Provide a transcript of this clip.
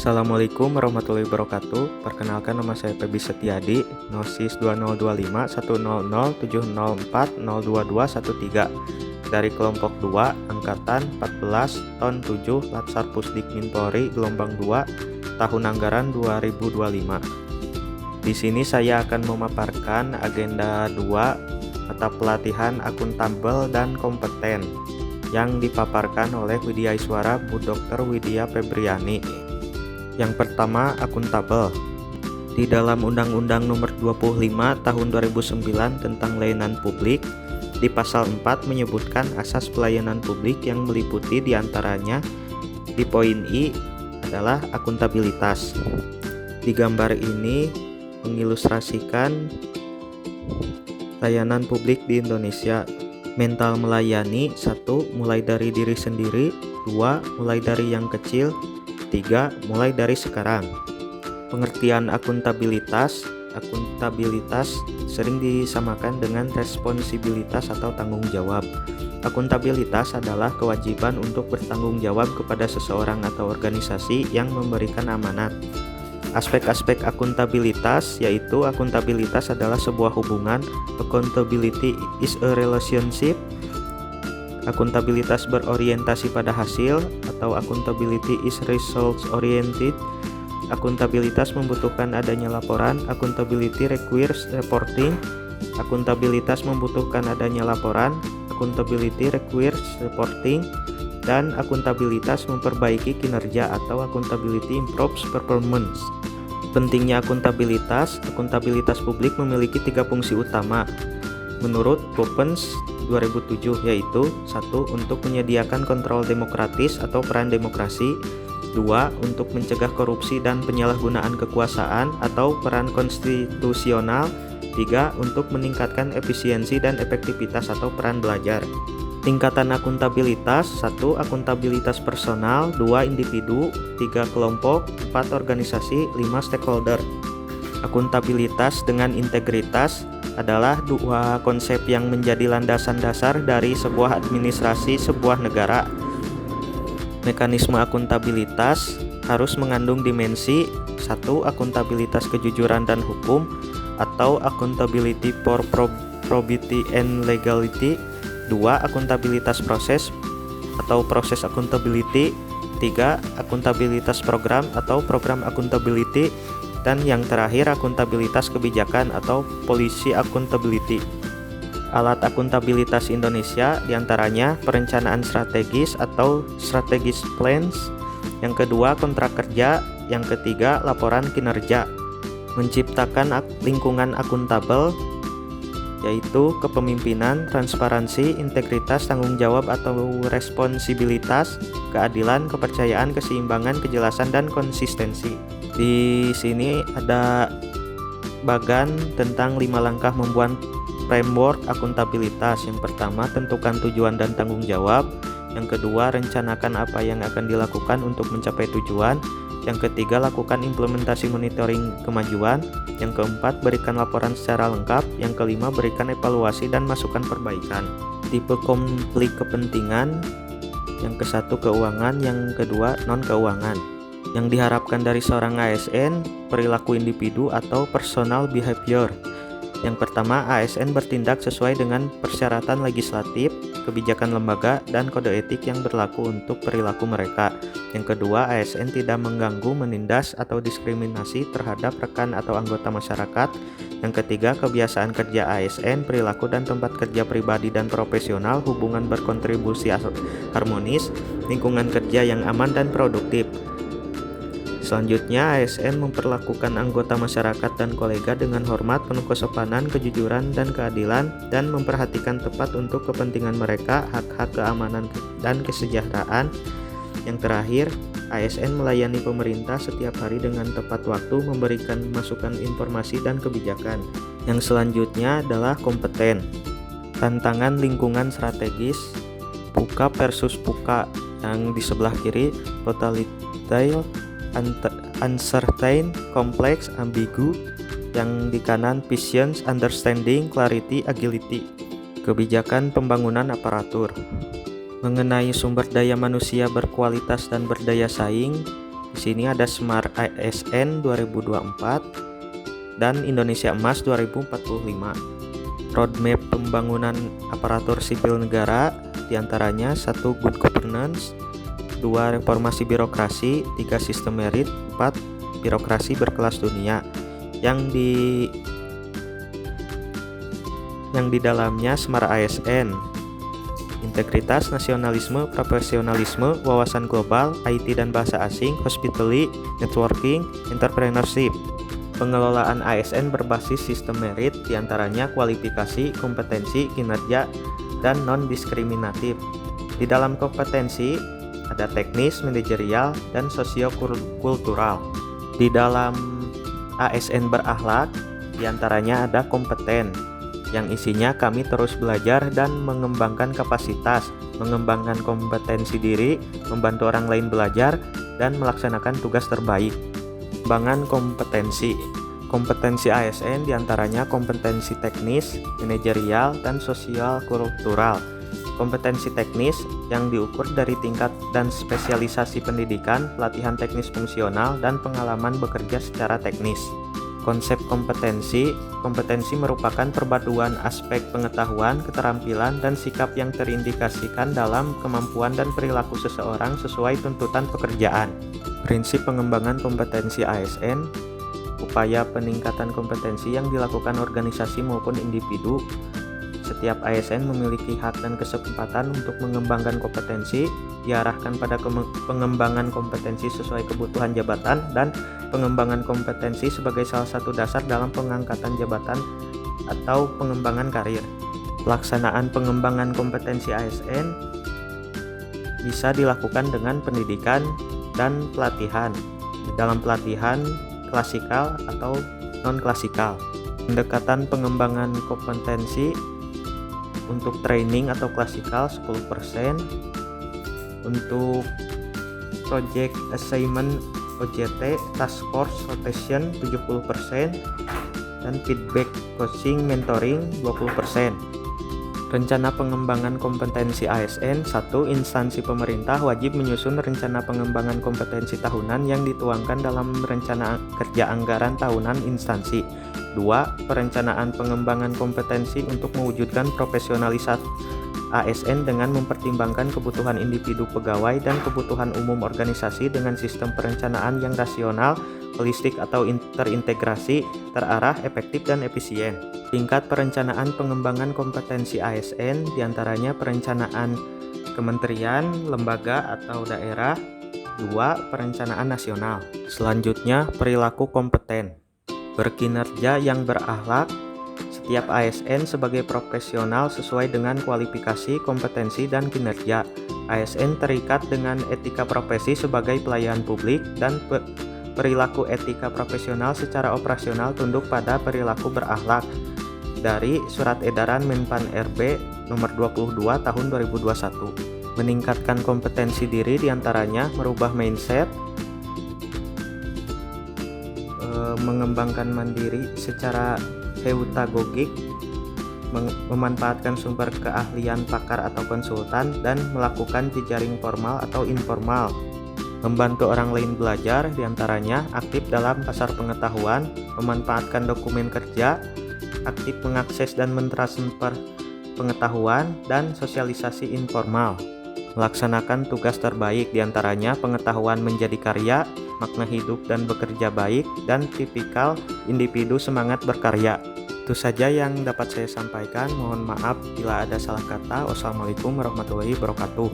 Assalamualaikum warahmatullahi wabarakatuh. Perkenalkan, nama saya Feby Setiadi, Nosis 2025 10004022113 dari kelompok 2 angkatan 14 ton 7 Latsar Pusdik Minpolri gelombang 2 tahun anggaran 2025. Di sini saya akan memaparkan agenda 2 mata pelatihan akuntabel dan kompeten yang dipaparkan oleh Widya Iswara Bu Dr. Widya Febriani. Yang pertama, akuntabel. Di dalam Undang-Undang Nomor 25 Tahun 2009 tentang Layanan Publik, di pasal 4 menyebutkan asas pelayanan publik yang meliputi diantaranya di poin I adalah akuntabilitas. Di gambar ini mengilustrasikan layanan publik di Indonesia. Mental melayani: 1. Mulai dari diri sendiri. 2. Mulai dari yang kecil. 3. Mulai dari sekarang. Pengertian akuntabilitas. Akuntabilitas sering disamakan dengan responsibilitas atau tanggung jawab. Akuntabilitas adalah kewajiban untuk bertanggung jawab kepada seseorang atau organisasi yang memberikan amanat. Aspek-aspek akuntabilitas yaitu akuntabilitas adalah sebuah hubungan. Accountability is a relationship. Akuntabilitas berorientasi pada hasil atau accountability is results oriented. Akuntabilitas membutuhkan adanya laporan. Accountability requires reporting. Akuntabilitas membutuhkan adanya laporan. Accountability requires reporting. Dan akuntabilitas memperbaiki kinerja atau accountability improves performance. Pentingnya akuntabilitas. Akuntabilitas publik memiliki 3 fungsi utama menurut Coppens 2007, yaitu 1. Untuk menyediakan kontrol demokratis atau peran demokrasi. 2. Untuk mencegah korupsi dan penyalahgunaan kekuasaan atau peran konstitusional. 3. Untuk meningkatkan efisiensi dan efektivitas atau peran belajar. Tingkatan akuntabilitas: 1. Akuntabilitas personal. 2. Individu. 3. Kelompok. 4. Organisasi. 5. Stakeholder. Akuntabilitas dengan integritas adalah 2 konsep yang menjadi landasan dasar dari sebuah administrasi sebuah negara. Mekanisme akuntabilitas harus mengandung dimensi: 1. Akuntabilitas kejujuran dan hukum atau accountability for probity and legality. 2. Akuntabilitas proses atau proses accountability. 3. Akuntabilitas program atau program accountability. Dan yang terakhir, akuntabilitas kebijakan atau policy accountability. Alat akuntabilitas Indonesia diantaranya perencanaan strategis atau strategic plans. Yang kedua, kontrak kerja. Yang ketiga, laporan kinerja. Menciptakan lingkungan akuntabel yaitu kepemimpinan, transparansi, integritas, tanggung jawab atau responsibilitas, keadilan, kepercayaan, keseimbangan, kejelasan, dan konsistensi. Di sini ada bagan tentang 5 langkah membuat framework akuntabilitas. Yang pertama, tentukan tujuan dan tanggung jawab. Yang kedua, rencanakan apa yang akan dilakukan untuk mencapai tujuan. Yang ketiga, lakukan implementasi monitoring kemajuan. Yang keempat, berikan laporan secara lengkap. Yang kelima, berikan evaluasi dan masukan perbaikan. Tipe konflik kepentingan: yang ke-1 keuangan, yang kedua non-keuangan. Yang diharapkan dari seorang ASN, perilaku individu atau personal behavior. Yang pertama, ASN bertindak sesuai dengan persyaratan legislatif, kebijakan lembaga, dan kode etik yang berlaku untuk perilaku mereka. Yang kedua, ASN tidak mengganggu, menindas, atau diskriminasi terhadap rekan atau anggota masyarakat. Yang ketiga, kebiasaan kerja ASN, perilaku dan tempat kerja pribadi dan profesional, hubungan berkontribusi harmonis, lingkungan kerja yang aman dan produktif. Selanjutnya, ASN memperlakukan anggota masyarakat dan kolega dengan hormat, penuh kesopanan, kejujuran, dan keadilan, dan memperhatikan tepat untuk kepentingan mereka, hak-hak keamanan, dan kesejahteraan. Yang terakhir, ASN melayani pemerintah setiap hari dengan tepat waktu, memberikan masukan informasi dan kebijakan. Yang selanjutnya adalah kompeten. Tantangan lingkungan strategis: PUKA versus PUKA. Yang di sebelah kiri, volatile, uncertain, complex, ambigu. Yang di kanan, visions, understanding, clarity, agility. Kebijakan pembangunan aparatur. Mengenai sumber daya manusia berkualitas dan berdaya saing, Di sini ada Smart ASN 2024 dan Indonesia Emas 2045. Roadmap pembangunan aparatur sipil negara diantaranya 1. Good governance, 2. Reformasi birokrasi, 3. Sistem merit, 4. Birokrasi berkelas dunia. Yang di dalamnya Smart ASN, integritas, nasionalisme, profesionalisme, wawasan global, IT dan bahasa asing, hospitality, networking, entrepreneurship. Pengelolaan ASN berbasis sistem merit diantaranya kualifikasi, kompetensi, kinerja, dan non-diskriminatif. Di dalam kompetensi ada teknis, manajerial, dan sosiokultural. Di dalam ASN berakhlak diantaranya ada kompeten, yang isinya kami terus belajar dan mengembangkan kapasitas, mengembangkan kompetensi diri, membantu orang lain belajar, dan melaksanakan tugas terbaik. Pengembangan kompetensi ASN diantaranya kompetensi teknis, manajerial, dan sosial kultural. Kompetensi teknis yang diukur dari tingkat dan spesialisasi pendidikan, pelatihan teknis fungsional, dan pengalaman bekerja secara teknis. Konsep kompetensi merupakan perpaduan aspek pengetahuan, keterampilan, dan sikap yang terindikasikan dalam kemampuan dan perilaku seseorang sesuai tuntutan pekerjaan. Prinsip pengembangan kompetensi ASN, upaya peningkatan kompetensi yang dilakukan organisasi maupun individu. Setiap ASN memiliki hak dan kesempatan untuk mengembangkan kompetensi, diarahkan pada pengembangan kompetensi sesuai kebutuhan jabatan, dan pengembangan kompetensi sebagai salah satu dasar dalam pengangkatan jabatan atau pengembangan karir. Pelaksanaan pengembangan kompetensi ASN bisa dilakukan dengan pendidikan dan pelatihan. Dalam pelatihan klasikal atau non-klasikal. Pendekatan pengembangan kompetensi untuk training atau klasikal 10%, untuk project assignment OJT task force rotation 70%, dan feedback coaching mentoring 20%. Rencana pengembangan kompetensi ASN. 1. Instansi pemerintah wajib menyusun rencana pengembangan kompetensi tahunan yang dituangkan dalam rencana kerja anggaran tahunan instansi. 2. Perencanaan pengembangan kompetensi untuk mewujudkan profesionalisasi ASN dengan mempertimbangkan kebutuhan individu pegawai dan kebutuhan umum organisasi dengan sistem perencanaan yang rasional, holistik atau terintegrasi, terarah, efektif, dan efisien. Tingkat perencanaan pengembangan kompetensi ASN diantaranya perencanaan kementerian, lembaga, atau daerah. 2. Perencanaan nasional. Selanjutnya, perilaku kompeten. Berkinerja yang berakhlak. Setiap ASN sebagai profesional sesuai dengan kualifikasi, kompetensi, dan kinerja. ASN terikat dengan etika profesi sebagai pelayan publik dan perilaku etika profesional secara operasional tunduk pada perilaku berakhlak dari Surat Edaran Menpan RB nomor 22 tahun 2021. Meningkatkan kompetensi diri diantaranya merubah mindset, mengembangkan mandiri secara heutagogik, memanfaatkan sumber keahlian pakar atau konsultan, dan melakukan jejaring formal atau informal. Membantu orang lain belajar diantaranya aktif dalam pasar pengetahuan, memanfaatkan dokumen kerja, aktif mengakses dan mentransfer pengetahuan, dan sosialisasi informal. Melaksanakan tugas terbaik diantaranya pengetahuan menjadi karya, makna hidup dan bekerja baik, dan tipikal individu semangat berkarya. Itu saja yang dapat saya sampaikan. Mohon maaf bila ada salah kata. Wassalamualaikum warahmatullahi wabarakatuh.